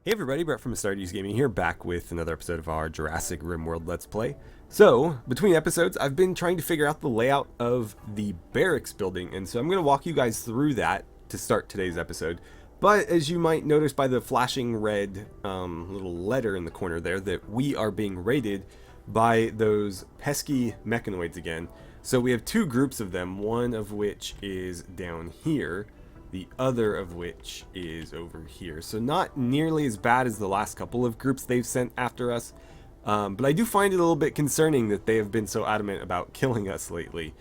Hey everybody, Brett from AstartesGaming here, back with another episode of our Jurassic RimWorld Let's Play. So, between episodes, I've been trying to figure out the layout of the Barracks building, and so I'm going to walk you guys through that to start today's episode. But as you might notice by the flashing red little letter in the corner there, that we are being raided by those pesky Mechanoids again. So we have two groups of them, one of which is down here, the other of which is over here. So not nearly as bad as the last couple of groups they've sent after us, but I do find it a little bit concerning that they have been so adamant about killing us lately.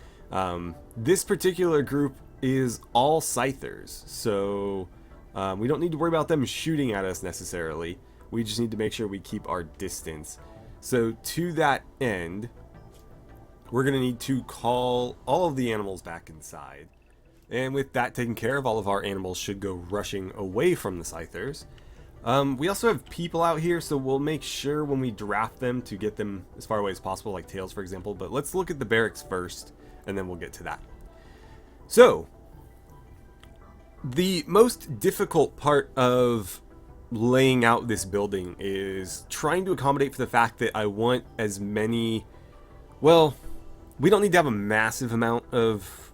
This particular group is all scythers, so we don't need to worry about them shooting at us necessarily. We just need to make sure we keep our distance. So to that end, we're going to need to call all of the animals back inside. And with that taken care of, all of our animals should go rushing away from the scythers. We also have people out here, so we'll make sure when we draft them to get them as far away as possible, like tails for example. But let's look at the barracks first, and then we'll get to that. So, the most difficult part of laying out this building is trying to accommodate for the fact that I want as many... Well, we don't need to have a massive amount of...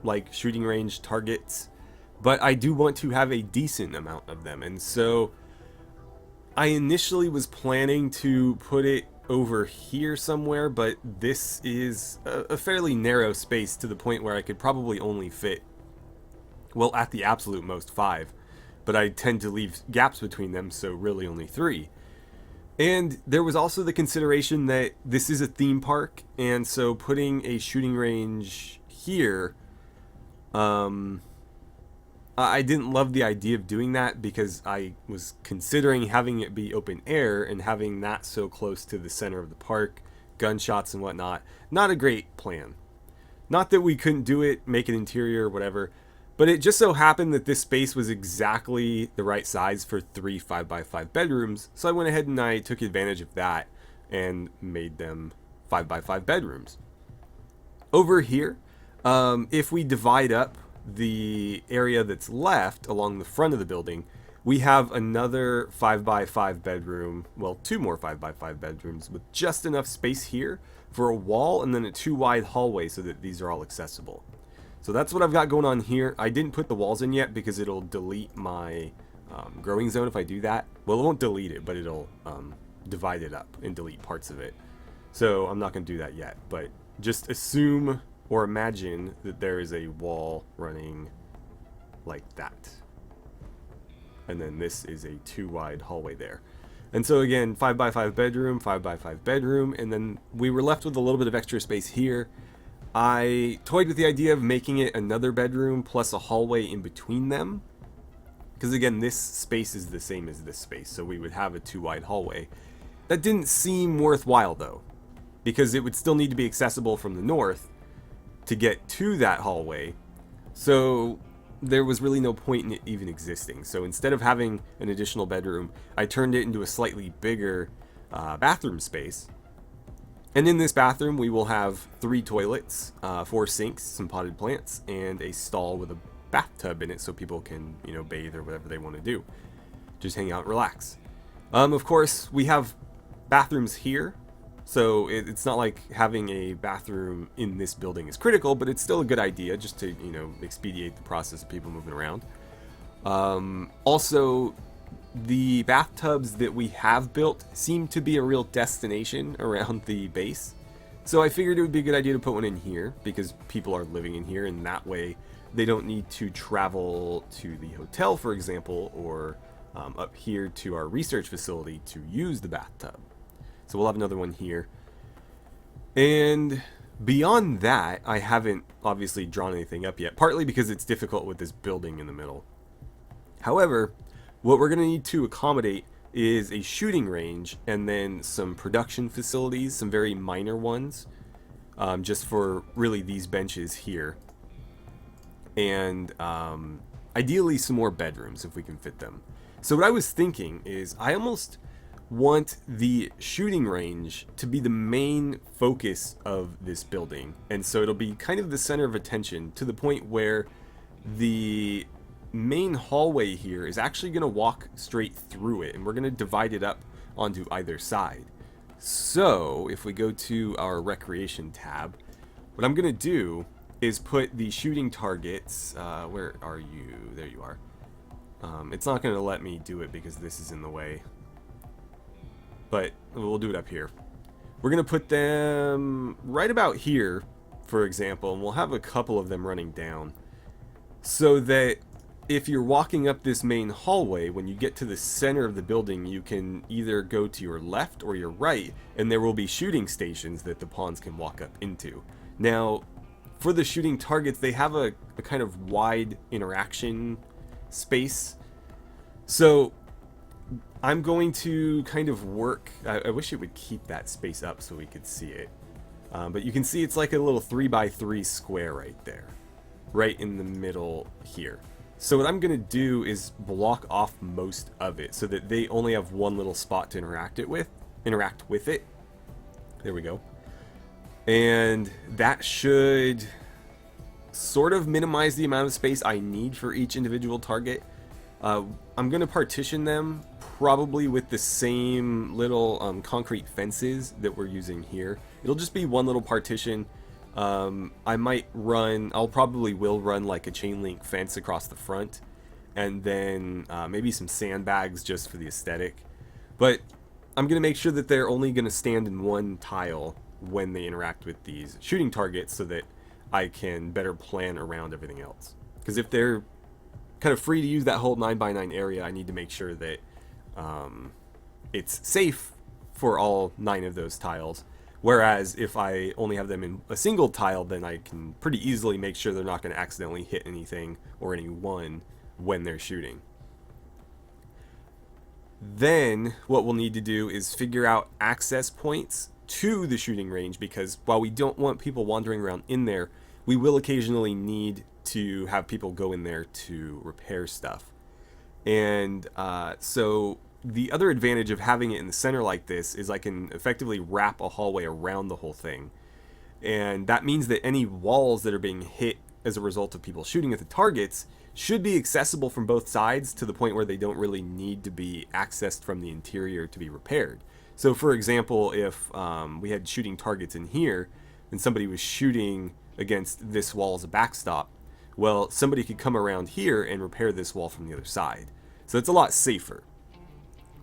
like shooting range targets, but I do want to have a decent amount of them, and so I initially was planning to put it over here somewhere, but this is a fairly narrow space to the point where I could probably only fit, well, at the absolute most 5, but I tend to leave gaps between them, so really only 3. And there was also the consideration that this is a theme park, and so putting a shooting range here, I didn't love the idea of doing that because I was considering having it be open air and having that so close to the center of the park, gunshots and whatnot. Not a great plan. Not that we couldn't do it, make it interior or whatever, but it just so happened that this space was exactly the right size for 3 5x5 bedrooms, so I went ahead and I took advantage of that and made them 5x5 bedrooms. Over here, if we divide up the area that's left along the front of the building, we have another 5x5 bedroom, well, 2 more 5x5 bedrooms with just enough space here for a wall and then a 2 wide hallway so that these are all accessible. So that's what I've got going on here. I didn't put the walls in yet because it'll delete my growing zone if I do that. Well, it won't delete it, but it'll divide it up and delete parts of it. So I'm not going to do that yet, but just assume or imagine that there is a wall running like that. And then this is a 2 wide hallway there. And so again, 5x5 bedroom, 5x5 bedroom, and then we were left with a little bit of extra space here. I toyed with the idea of making it another bedroom plus a hallway in between them. Because again, this space is the same as this space, so we would have a 2 wide hallway. That didn't seem worthwhile though, because it would still need to be accessible from the north to get to that hallway, so there was really no point in it even existing. So instead of having an additional bedroom, I turned it into a slightly bigger bathroom space. And in this bathroom we will have 3 toilets, 4 sinks, some potted plants, and a stall with a bathtub in it so people can, you know, bathe or whatever they want to do. Just hang out and relax. Of course, we have bathrooms here. So it's not like having a bathroom in this building is critical, but it's still a good idea just to, you know, expedite the process of people moving around. Also, the bathtubs that we have built seem to be a real destination around the base. So I figured it would be a good idea to put one in here because people are living in here, and that way they don't need to travel to the hotel, for example, or up here to our research facility to use the bathtub. So we'll have another one here. And beyond that, I haven't obviously drawn anything up yet, partly because it's difficult with this building in the middle. However, what we're going to need to accommodate is a shooting range and then some production facilities, some very minor ones, just for really these benches here. And ideally some more bedrooms if we can fit them. So what I was thinking is I almost want the shooting range to be the main focus of this building, and so it'll be kind of the center of attention to the point where the main hallway here is actually going to walk straight through it, and we're going to divide it up onto either side. So if we go to our recreation tab, what I'm going to do is put the shooting targets, where are you? There you are. It's not going to let me do it because this is in the way, but we'll do it up here. We're going to put them right about here, for example, and we'll have a couple of them running down, so that if you're walking up this main hallway, when you get to the center of the building, you can either go to your left or your right, and there will be shooting stations that the pawns can walk up into. Now, for the shooting targets, they have a kind of wide interaction space. So I'm going to kind of work, I wish it would keep that space up so we could see it. But you can see it's like a little 3x3 square right there, right in the middle here. So what I'm going to do is block off most of it so that they only have one little spot to interact with it. There we go. And that should sort of minimize the amount of space I need for each individual target. I'm going to partition them probably with the same little concrete fences that we're using here. It'll just be one little partition. I'll probably will run like a chain link fence across the front, and then maybe some sandbags just for the aesthetic. But I'm going to make sure that they're only going to stand in one tile when they interact with these shooting targets, so that I can better plan around everything else. Because if they're kind of free to use that whole 9x9 area, I need to make sure that it's safe for all 9 of those tiles. Whereas if I only have them in a single tile, then I can pretty easily make sure they're not going to accidentally hit anything or anyone when they're shooting. Then what we'll need to do is figure out access points to the shooting range, because while we don't want people wandering around in there, we will occasionally need to have people go in there to repair stuff. And so the other advantage of having it in the center like this is I can effectively wrap a hallway around the whole thing. And that means that any walls that are being hit as a result of people shooting at the targets should be accessible from both sides, to the point where they don't really need to be accessed from the interior to be repaired. So for example, if we had shooting targets in here and somebody was shooting against this wall as a backstop, well, somebody could come around here and repair this wall from the other side. So it's a lot safer.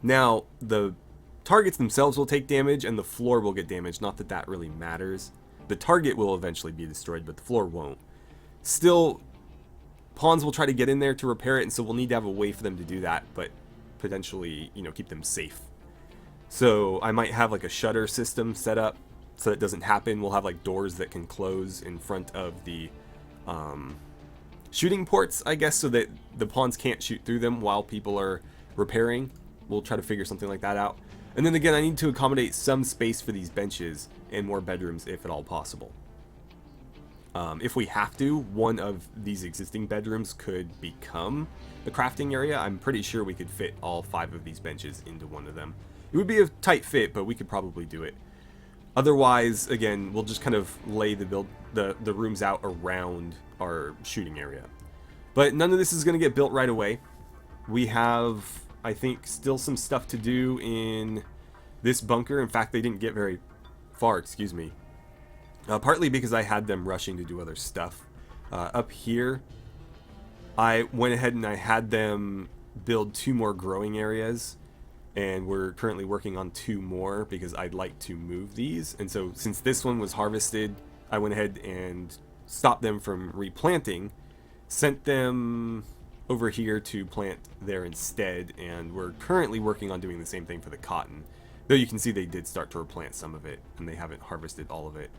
Now, the targets themselves will take damage and the floor will get damaged. Not that that really matters. The target will eventually be destroyed, but the floor won't. Still, pawns will try to get in there to repair it, and so we'll need to have a way for them to do that, but potentially, keep them safe. So I might have like a shutter system set up so that doesn't happen. We'll have like doors that can close in front of the shooting ports, I guess, so that the pawns can't shoot through them while people are repairing. We'll try to figure something like that out. And then again, I need to accommodate some space for these benches and more bedrooms if at all possible. If we have to, one of these existing bedrooms could become the crafting area. I'm pretty sure we could fit all 5 of these benches into one of them. It would be a tight fit, but we could probably do it. Otherwise, again, we'll just kind of lay the rooms out around our shooting area. But none of this is going to get built right away. We have, I think, still some stuff to do in this bunker. In fact, they didn't get very far, excuse me. Partly because I had them rushing to do other stuff. Up here, I went ahead and I had them build 2 more growing areas. And we're currently working on 2 more because I'd like to move these. And so since this one was harvested, I went ahead and stopped them from replanting, sent them over here to plant there instead, and we're currently working on doing the same thing for the cotton. Though you can see they did start to replant some of it, and they haven't harvested all of it.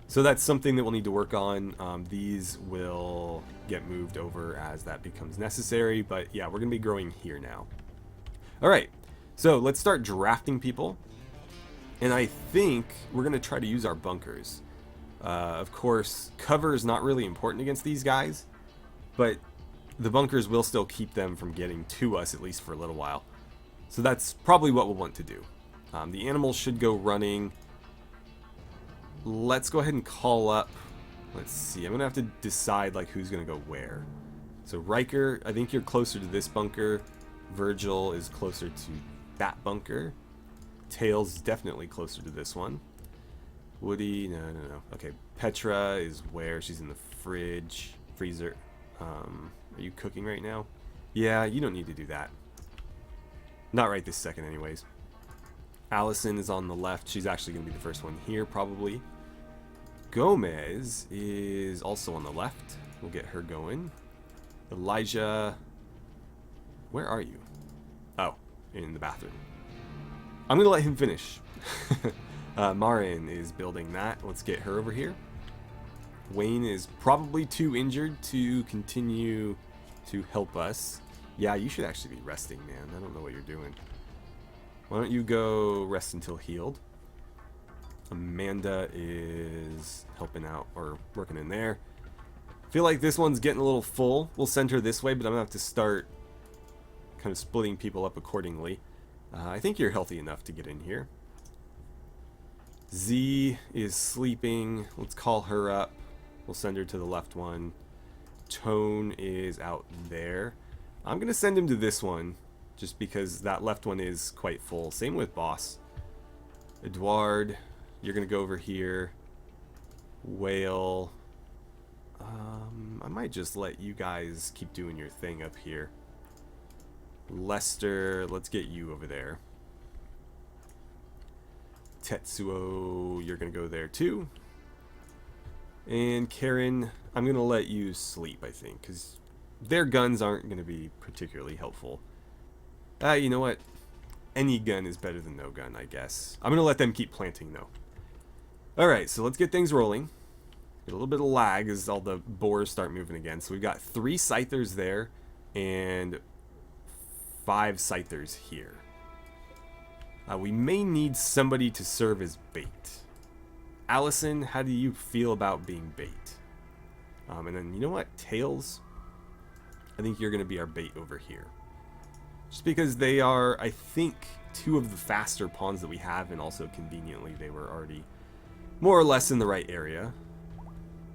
So that's something that we'll need to work on. These will get moved over as that becomes necessary, but yeah, we're going to be growing here now. Alright. So let's start drafting people, and I think we're going to try to use our bunkers. Of course, cover is not really important against these guys, but the bunkers will still keep them from getting to us, at least for a little while. So that's probably what we'll want to do. The animals should go running. Let's go ahead and call up. Let's see, I'm going to have to decide like who's going to go where. So Riker, I think you're closer to this bunker. Virgil is closer to that bunker. Tails is definitely closer to this one. Woody, no. Okay, Petra is where? She's in the freezer. Are you cooking right now? Yeah, you don't need to do that. Not right this second anyways. Allison is on the left. She's actually going to be the first one here, probably. Gomez is also on the left. We'll get her going. Elijah, where are you? Oh, in the bathroom. I'm going to let him finish. Marin is building that. Let's get her over here. Wayne is probably too injured to continue to help us. Yeah, you should actually be resting, man. I don't know what you're doing. Why don't you go rest until healed? Amanda is helping out or working in there. Feel like this one's getting a little full. We'll send her this way, but I'm gonna have to start kind of splitting people up accordingly. I think you're healthy enough to get in here. Z is sleeping. Let's call her up. We'll send her to the left one. Tone is out there. I'm gonna send him to this one just because that left one is quite full. Same with Boss. Edward, you're gonna go over here. Whale. I might just let you guys keep doing your thing up here. Lester, let's get you over there. Tetsuo, you're gonna go there too. And Karen, I'm gonna let you sleep, I think, because their guns aren't gonna be particularly helpful. You know what? Any gun is better than no gun, I guess. I'm gonna let them keep planting though. Alright, so let's get things rolling. Get a little bit of lag as all the boars start moving again. So we've got 3 scythers there and 5 scythers here. We may need somebody to serve as bait. Allison, how do you feel about being bait? And then, you know what? Tails, I think you're going to be our bait over here. Just because they are, I think, 2 of the faster pawns that we have, and also conveniently they were already more or less in the right area.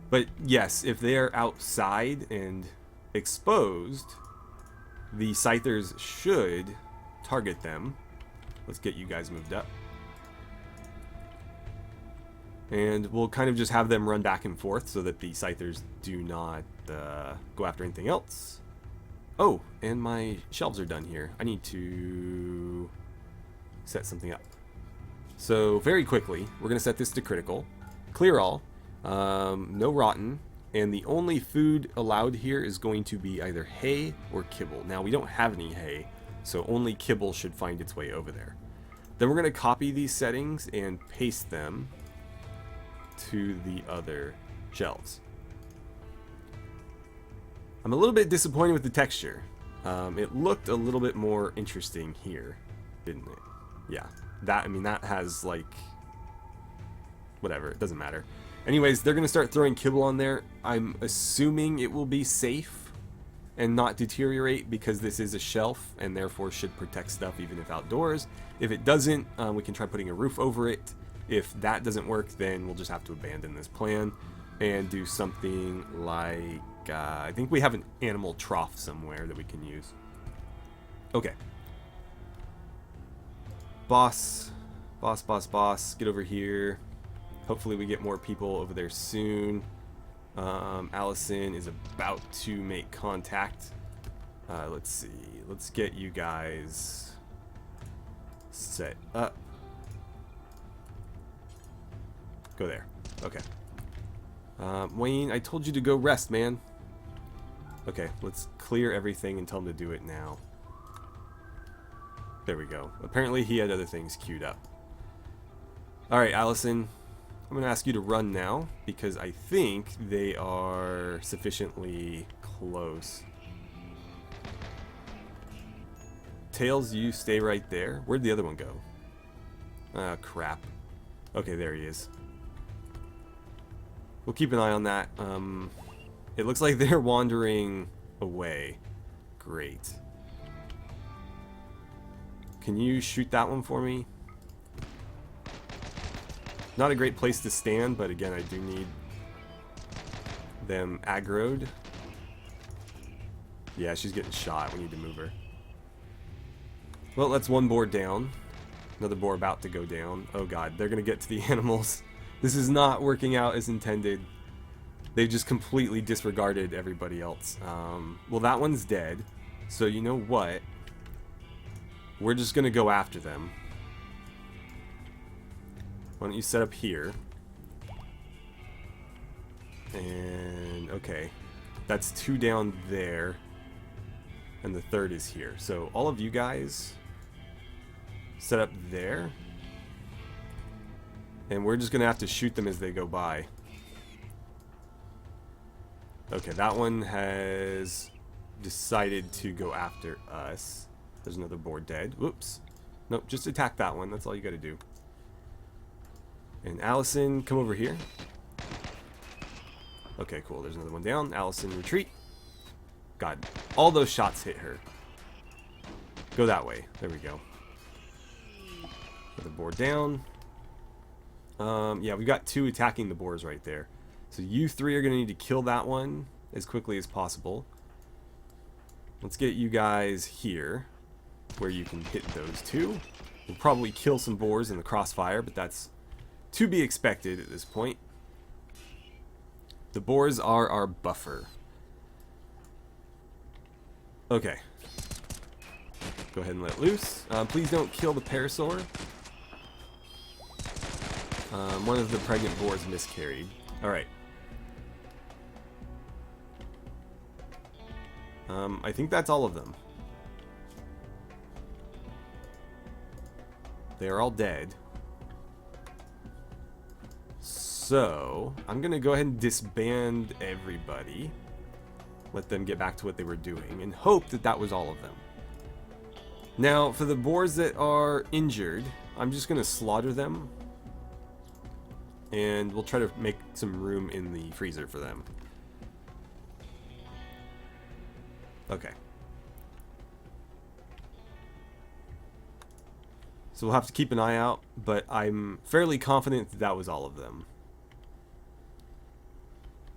But yes, if they are outside and exposed, the scythers should target them. Let's get you guys moved up. And we'll kind of just have them run back and forth so that the scythers do not go after anything else. Oh, and my shelves are done here. I need to set something up. So very quickly, we're going to set this to critical. Clear all. No rotten. And the only food allowed here is going to be either hay or kibble. Now, we don't have any hay, so only kibble should find its way over there. Then we're going to copy these settings and paste them to the other shelves. I'm a little bit disappointed with the texture. It looked a little bit more interesting here, didn't it? Yeah, that has like whatever, it doesn't matter. Anyways, they're gonna start throwing kibble on there. I'm assuming it will be safe and not deteriorate because this is a shelf and therefore should protect stuff even if outdoors. If it doesn't, we can try putting a roof over it. If that doesn't work, then we'll just have to abandon this plan and do something like, I think we have an animal trough somewhere that we can use. Okay. Boss, get over here. Hopefully we get more people over there soon. Allison is about to make contact. Let's see. Let's get you guys set up. Go there. Okay. Wayne, I told you to go rest, man. Okay, let's clear everything and tell him to do it now. There we go. Apparently he had other things queued up. Alright, Allison. I'm going to ask you to run now because I think they are sufficiently close. Tails, you stay right there. Where'd the other one go? Ah, crap. Okay, there he is. We'll keep an eye on that. It looks like they're wandering away. Great. Can you shoot that one for me? Not a great place to stand, but again, I do need them aggroed. Yeah, she's getting shot. We need to move her. Well, that's one boar down. Another boar about to go down. Oh god, they're gonna get to the animals. This is not working out as intended. They just completely disregarded everybody else. Well, that one's dead. So you know what? We're just gonna go after them. Why don't you set up here? And okay, that's 2 down there, and the 3rd is here. So all of you guys set up there, and we're just gonna have to shoot them as they go by. Okay, that one has decided to go after us. There's another boar dead. Whoops. Nope, just attack that one. That's all you gotta do. And Allison, come over here. Okay, cool. There's another one down. Allison, retreat. God, all those shots hit her. Go that way. There we go. Another boar down. Yeah, we've got 2 attacking the boars right there. So you 3 are going to need to kill that one as quickly as possible. Let's get you guys here, where you can hit those 2. We'll probably kill some boars in the crossfire, but that's to be expected at this point. The boars are our buffer. Okay. Go ahead and let loose. Please don't kill the parasaur. One of the pregnant boars miscarried. Alright. I think that's all of them. They are all dead. So, I'm going to go ahead and disband everybody. Let them get back to what they were doing, and hope that that was all of them. Now, for the boars that are injured, I'm just going to slaughter them. And we'll try to make some room in the freezer for them. Okay. So we'll have to keep an eye out, but I'm fairly confident that that was all of them.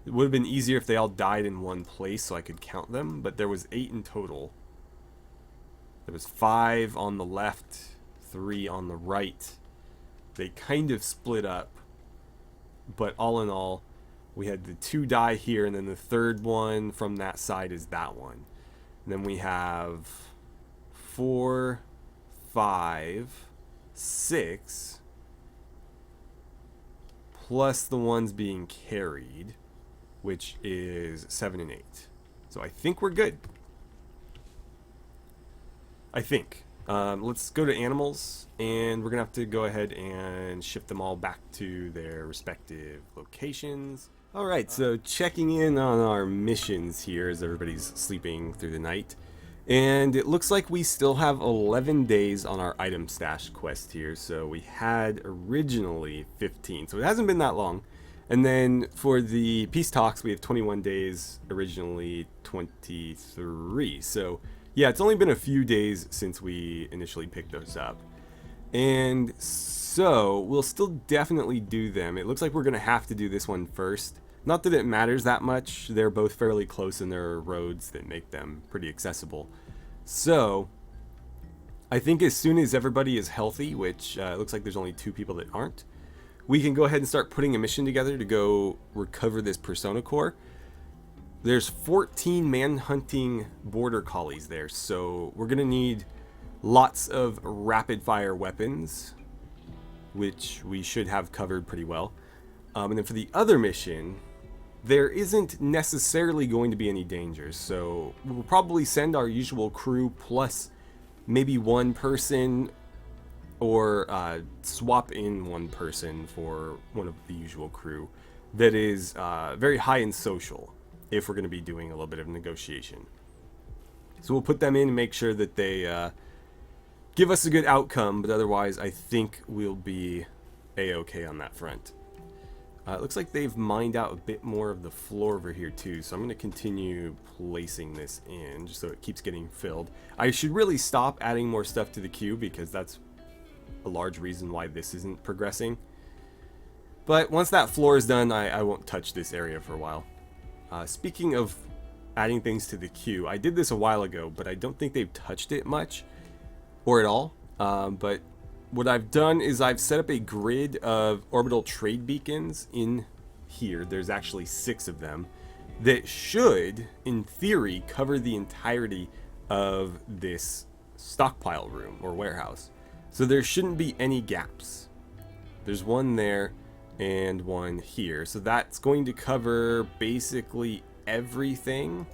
It would have been easier if they all died in one place so I could count them, but there was 8 in total. There was 5 on the left, 3 on the right. They kind of split up, but all in all, we had the 2 die here, and then the 3rd one from that side is that one. And then we have 4, 5, 6, plus the ones being carried, which is 7 and 8. So I think we're good. I think. Let's go to animals, and we're going to have to go ahead and shift them all back to their respective locations. Alright, so checking in on our missions here as everybody's sleeping through the night. And it looks like we still have 11 days on our item stash quest here. So we had originally 15, so it hasn't been that long. And then for the peace talks, we have 21 days, originally 23. So yeah, it's only been a few days since we initially picked those up. And so we'll still definitely do them. It looks like we're going to have to do this one first. Not that it matters that much. They're both fairly close, and there are roads that make them pretty accessible. So I think as soon as everybody is healthy, which it looks like there's only 2 people that aren't, we can go ahead and start putting a mission together to go recover this persona core. There's 14 man-hunting border collies there, so we're going to need lots of rapid-fire weapons, which we should have covered pretty well. And then for the other mission, there isn't necessarily going to be any dangers, so we'll probably send our usual crew plus maybe 1 person, or swap in 1 person for one of the usual crew that is very high in social, if we're going to be doing a little bit of negotiation. So we'll put them in and make sure that they give us a good outcome, but otherwise I think we'll be a-okay on that front. It looks like they've mined out a bit more of the floor over here too, so I'm going to continue placing this in just so it keeps getting filled. I should really stop adding more stuff to the queue because that's a large reason why this isn't progressing. But once that floor is done, I won't touch this area for a while. Speaking of adding things to the queue. I did this a while ago, but I don't think they've touched it much or at all. But what I've done is I've set up a grid of orbital trade beacons in here. There's actually 6 of them that should, in theory, cover the entirety of this stockpile room or warehouse. So there shouldn't be any gaps. There's one there and one here. So that's going to cover basically everything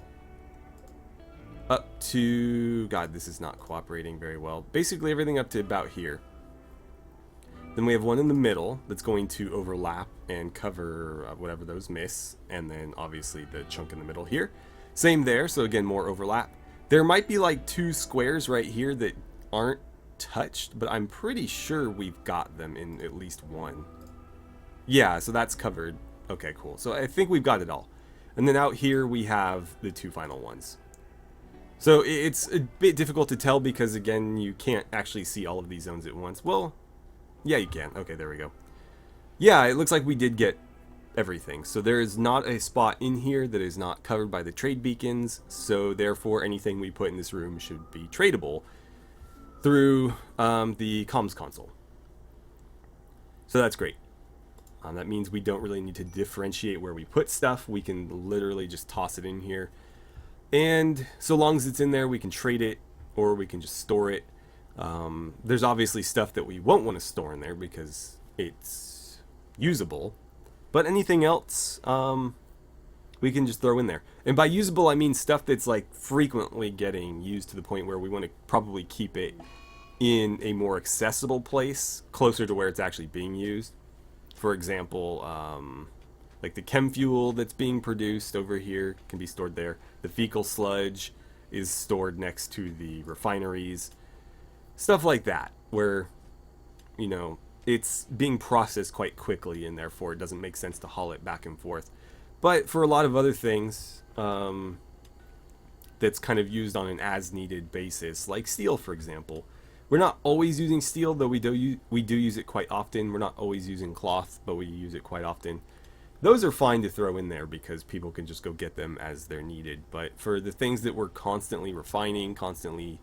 up to... God, this is not cooperating very well. Basically everything up to about here. Then we have one in the middle that's going to overlap and cover whatever those miss. And then obviously the chunk in the middle here. Same there, so again, more overlap. There might be like 2 squares right here that aren't touched, but I'm pretty sure we've got them in at least one. Yeah, so that's covered. Okay, cool. So I think we've got it all. And then out here we have the 2 final ones. So it's a bit difficult to tell because, again, you can't actually see all of these zones at once. Well, yeah, you can. Okay, there we go. Yeah, it looks like we did get everything. So there is not a spot in here that is not covered by the trade beacons. So therefore, anything we put in this room should be tradable through the comms console. So that's great. That means we don't really need to differentiate where we put stuff. We can literally just toss it in here. And so long as it's in there, we can trade it or we can just store it. There's obviously stuff that we won't want to store in there because it's usable. But anything else, we can just throw in there. And by usable, I mean stuff that's like frequently getting used to the point where we want to probably keep it in a more accessible place, closer to where it's actually being used. For example, like the chem fuel that's being produced over here can be stored there. The fecal sludge is stored next to the refineries. Stuff like that, where, you know, it's being processed quite quickly and therefore it doesn't make sense to haul it back and forth. But for a lot of other things, that's kind of used on an as-needed basis, like steel, for example. We're not always using steel, though we do use it quite often. We're not always using cloth, but we use it quite often. Those are fine to throw in there because people can just go get them as they're needed. But for the things that we're constantly refining, constantly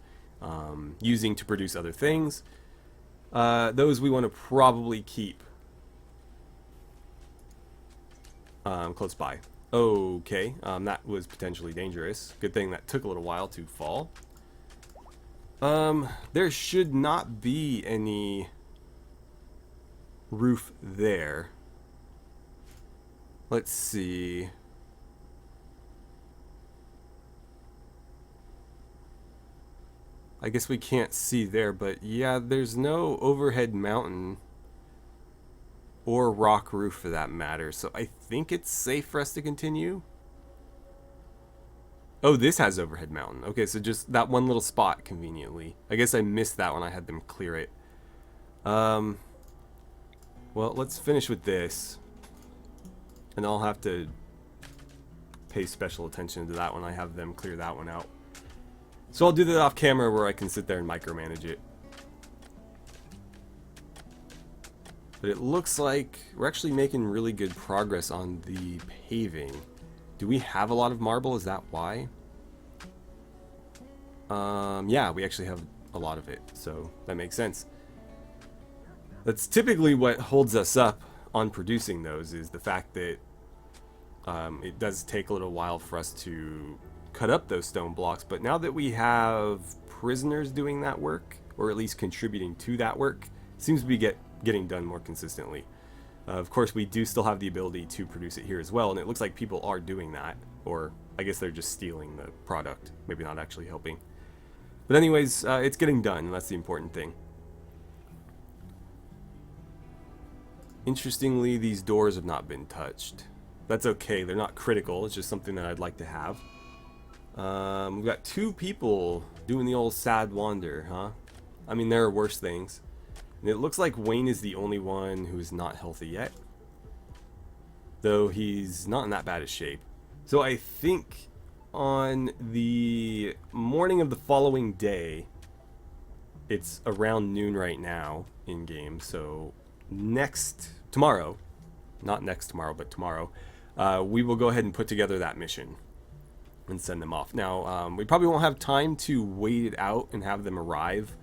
using to produce other things, those we want to probably keep close by. Okay, that was potentially dangerous. Good thing that took a little while to fall. There should not be any roof there. Let's see. I guess we can't see there, but yeah, there's no overhead mountain or rock roof for that matter, so I think it's safe for us to continue. Oh, this has overhead mountain. Okay, so just that one little spot conveniently. I guess I missed that when I had them clear it. Well, let's finish with this. And I'll have to pay special attention to that when I have them clear that one out. So I'll do that off camera where I can sit there and micromanage it. But it looks like we're actually making really good progress on the paving. Do we have a lot of marble? Is that why? Yeah, we actually have a lot of it, so that makes sense. That's typically what holds us up on producing those, is the fact that it does take a little while for us to cut up those stone blocks, but now that we have prisoners doing that work, or at least contributing to that work, it seems to be getting done more consistently. Of course, we do still have the ability to produce it here as well, and it looks like people are doing that, or I guess they're just stealing the product, maybe not actually helping. But anyways, it's getting done, and that's the important thing. Interestingly, these doors have not been touched. That's okay, they're not critical, it's just something that I'd like to have. We've got 2 people doing the old sad wander, huh? I mean, there are worse things. And it looks like Wayne is the only one who is not healthy yet, though he's not in that bad a shape. So I think on the morning of the following day, it's around noon right now in game, so tomorrow, not next tomorrow, but tomorrow, we will go ahead and put together that mission. and send them off. Now, we probably won't have time to wait it out and have them arrive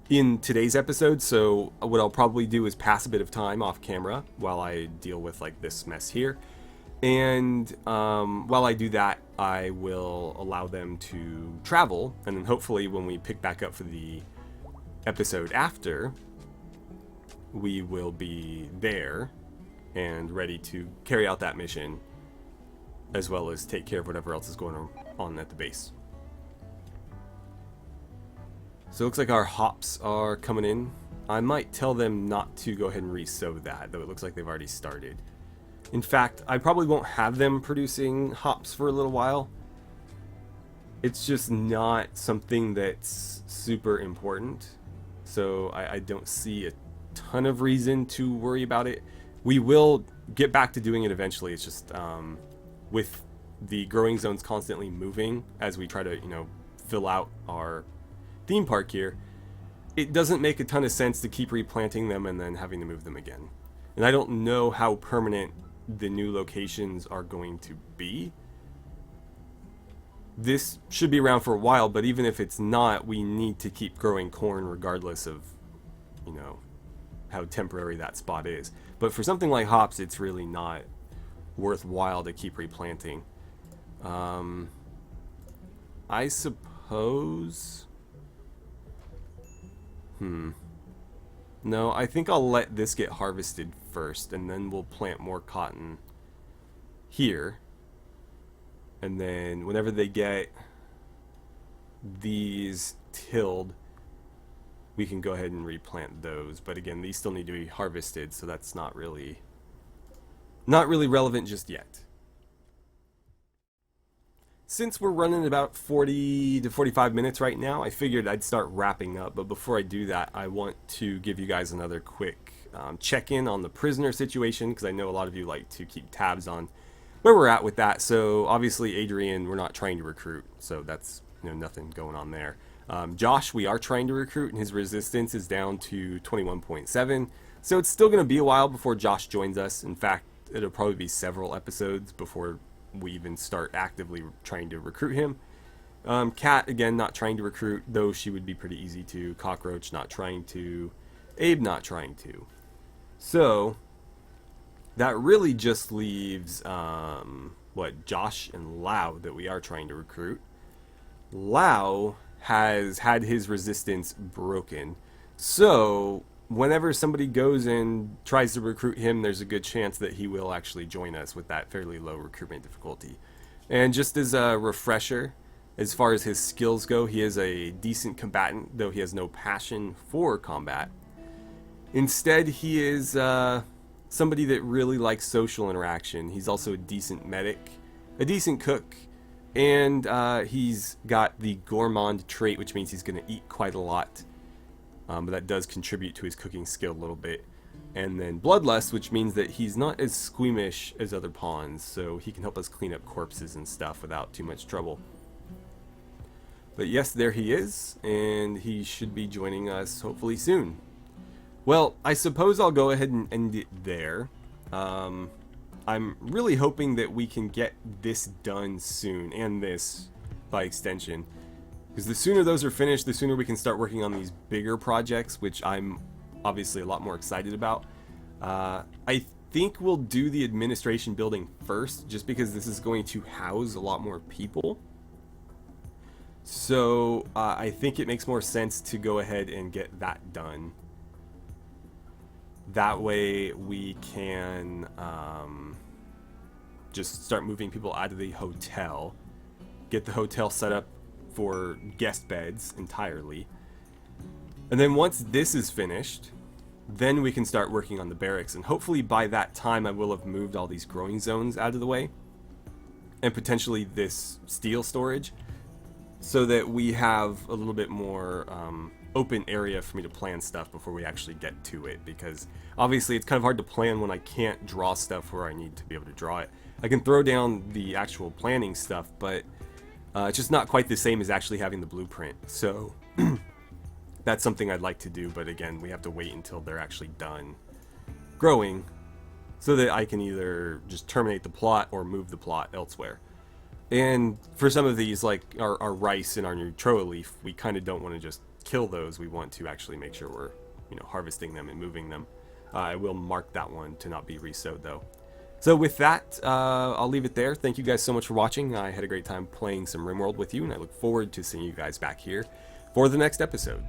in today's episode, so what I'll probably do is pass a bit of time off camera while I deal with like this mess here. And while I do that, I will allow them to travel, and then hopefully when we pick back up for the episode after, we will be there and ready to carry out that mission, as well as take care of whatever else is going on at the base. So it looks like our hops are coming in. I might tell them not to go ahead and re-sow that, though it looks like they've already started. In fact, I probably won't have them producing hops for a little while. It's just not something that's super important, so I don't see a ton of reason to worry about it. We will get back to doing it eventually. It's just with the growing zones constantly moving as we try to, fill out our theme park here, it doesn't make a ton of sense to keep replanting them and then having to move them again. And I don't know how permanent the new locations are going to be. This should be around for a while, but even if it's not, we need to keep growing corn regardless of, how temporary that spot is. But for something like hops, it's really not worthwhile to keep replanting. I suppose... No, I think I'll let this get harvested first, and then we'll plant more cotton here. And then whenever they get these tilled, we can go ahead and replant those. But again, these still need to be harvested, so that's not really relevant just yet. Since we're running about 40 to 45 minutes right now, I figured I'd start wrapping up. But before I do that, I want to give you guys another quick check-in on the prisoner situation, because I know a lot of you like to keep tabs on where we're at with that. So obviously Adrian, we're not trying to recruit, so that's nothing going on there. Josh, we are trying to recruit, and his resistance is down to 21.7. So it's still going to be a while before Josh joins us. In fact, it'll probably be several episodes before we even start actively trying to recruit him. Kat, again, not trying to recruit, though she would be pretty easy to. Cockroach, not trying to. Abe, not trying to. So that really just leaves Josh and Lau that we are trying to recruit. Lau has had his resistance broken, so whenever somebody goes and tries to recruit him, there's a good chance that he will actually join us with that fairly low recruitment difficulty. And just as a refresher, as far as his skills go, he is a decent combatant, though he has no passion for combat. Instead, he is somebody that really likes social interaction. He's also a decent medic, a decent cook, and he's got the gourmand trait, which means he's going to eat quite a lot. But that does contribute to his cooking skill a little bit. And then bloodlust, which means that he's not as squeamish as other pawns, so he can help us clean up corpses and stuff without too much trouble. But yes, there he is, and he should be joining us hopefully soon. Well, I suppose I'll go ahead and end it there. I'm really hoping that we can get this done soon, and this by extension. Because the sooner those are finished, the sooner we can start working on these bigger projects, which I'm obviously a lot more excited about. I think we'll do the administration building first, just because this is going to house a lot more people. So I think it makes more sense to go ahead and get that done. That way we can just start moving people out of the hotel, get the hotel set up for guest beds entirely. And then once this is finished, then we can start working on the barracks, and hopefully by that time I will have moved all these growing zones out of the way, and potentially this steel storage, so that we have a little bit more open area for me to plan stuff before we actually get to it, because obviously it's kind of hard to plan when I can't draw stuff where I need to be able to draw it. I can throw down the actual planning stuff, but it's just not quite the same as actually having the blueprint. So that's something I'd like to do, but again, we have to wait until they're actually done growing so that I can either just terminate the plot or move the plot elsewhere. And for some of these, like our rice and our Neutroa leaf, we kind of don't want to just kill those. We want to actually make sure we're, harvesting them and moving them. I will mark that one to not be resowed though. So with that, I'll leave it there. Thank you guys so much for watching. I had a great time playing some RimWorld with you, and I look forward to seeing you guys back here for the next episode.